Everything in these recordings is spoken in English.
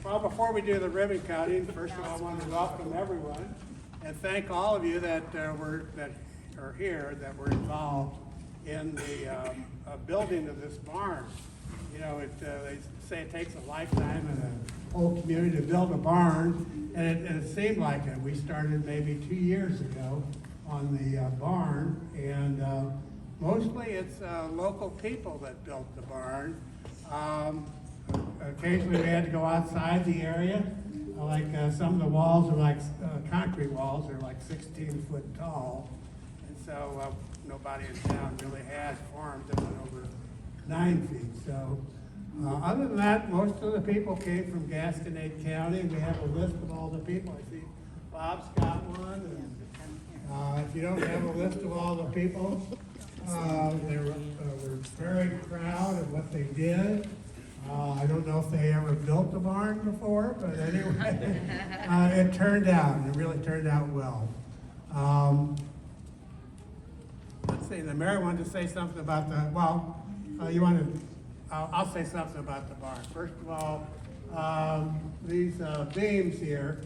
Well, before we do the ribbon cutting, first of all, I want to welcome everyone and thank all of you that are here, that were involved in the building of this barn. You know, they say it takes a lifetime and a whole community to build a barn, and it seemed like it. We started maybe 2 years ago on the barn, and mostly it's local people that built the barn. Occasionally we had to go outside the area. Some of the walls are like concrete walls, they're like 16 foot tall. And so nobody in town really had farms that went over 9 feet. So other than that, most of the people came from Gasconade County. We have a list of all the people. I see Bob's got one. And, if you don't have a list of all the people, they were very proud of what they did. I don't know if they ever built a barn before, but anyway, it really turned out well. Let's see, the mayor wanted to say something about I'll say something about the barn. First of all, these beams here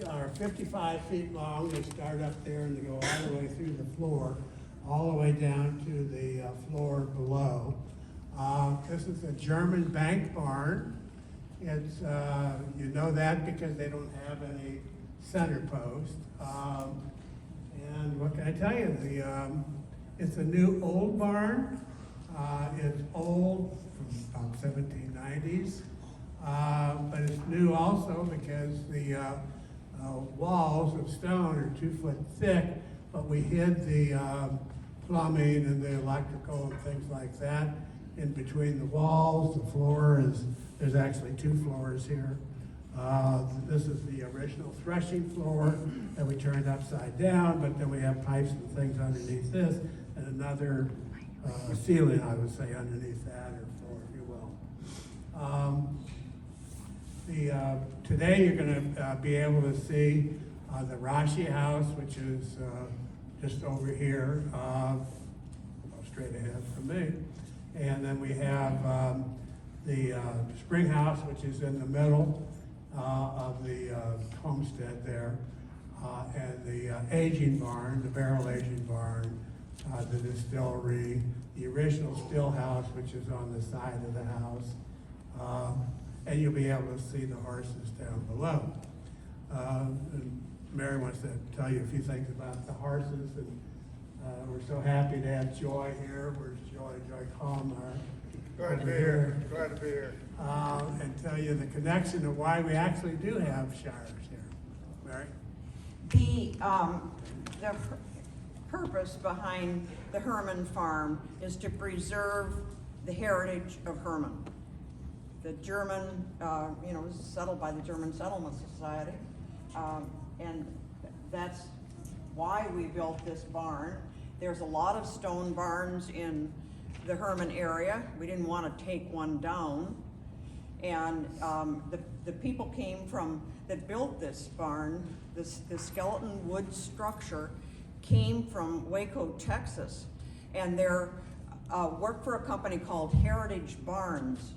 are 55 feet long. They start up there and they go all the way through the floor, all the way down to the floor below. This is a German bank barn. It's, you know that because they don't have any center post. And what can I tell you? It's a new old barn. It's old from about 1790s, but it's new also because the walls of stone are 2 foot thick, but we hid the plumbing and the electrical and things like that in between the walls. The floor there's actually 2 floors here. This is the original threshing floor that we turned upside down, but then we have pipes and things underneath this, and another ceiling, I would say, underneath that, or floor, if you will. Today you're going to be able to see the Rashi house, which is just over here, straight ahead from me. And then we have the spring house, which is in the middle of the homestead there, and the aging barn, the barrel aging barn, the distillery, the original still house, which is on the side of the house, and you'll be able to see the horses down below. And Mary wants to tell you a few things about the horses, and we're so happy to have Joy here. Where's Joy? Joy Colmar. Glad to be here. Glad to be here. And tell you the connection of why we actually do have shires here. Mary? The purpose behind the Hermann Farm is to preserve the heritage of Hermann. The German, was settled by the German Settlement Society, and that's why we built this barn. There's a lot of stone barns in the Hermann area. We didn't want to take one down, and the people that built this barn, the skeleton wood structure, came from Waco, Texas, and they're worked for a company called Heritage Barns.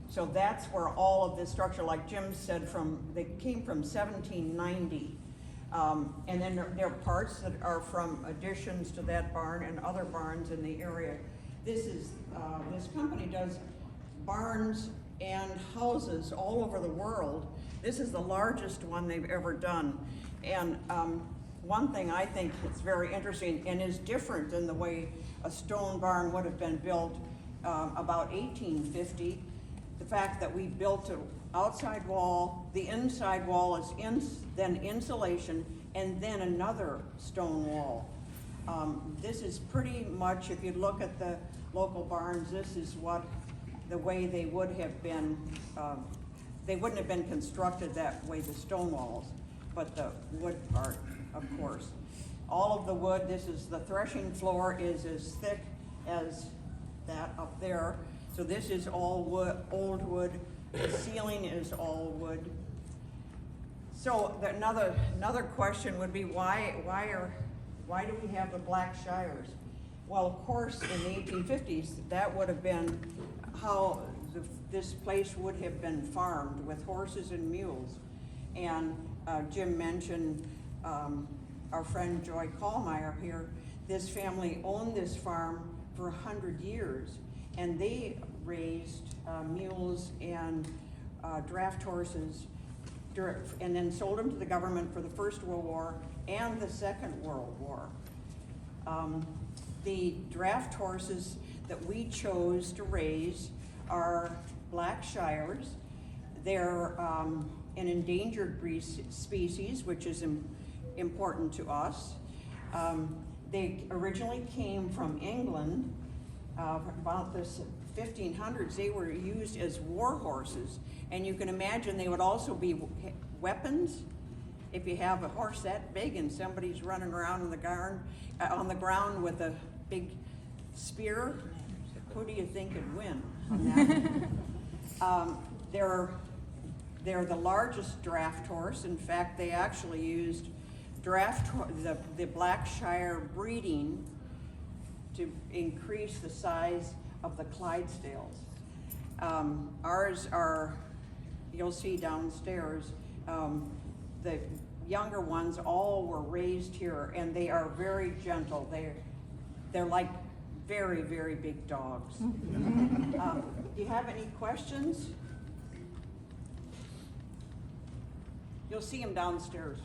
So that's where all of this structure, like Jim said, they came from 1790. And then there are parts that are from additions to that barn and other barns in the area. This company does barns and houses all over the world. This is the largest one they've ever done. And one thing I think is very interesting and is different than the way a stone barn would have been built about 1850, the fact that we built an outside wall, the inside wall is then insulation, and then another stone wall. This is pretty much, if you look at the local barns, this is the way they would have been. They wouldn't have been constructed that way, the stone walls, but the wood part, of course. All of the wood, the threshing floor is as thick as that up there. So this is all wood, old wood. The ceiling is all wood. So another question would be why do we have the black shires? Well, of course, in the 1850s, that would have been how this place would have been farmed with horses and mules. And Jim mentioned our friend Joy Kallmeyer here. This family owned this farm for 100 years, and they raised mules and draft horses and then sold them to the government for the First World War and the Second World War. The draft horses that we chose to raise are black Shires. They're an endangered species, which is important to us. They originally came from England. About the 1500s, they were used as war horses, and you can imagine they would also be weapons. If you have a horse that big and somebody's running around on the ground with a big spear, who do you think would win on that? They're the largest draft horse. In fact, they actually used the Black Shire breeding to increase the size of the Clydesdales. Ours are, you'll see downstairs, the younger ones all were raised here, and they are very gentle. They're like very, very big dogs. Do you have any questions? You'll see them downstairs.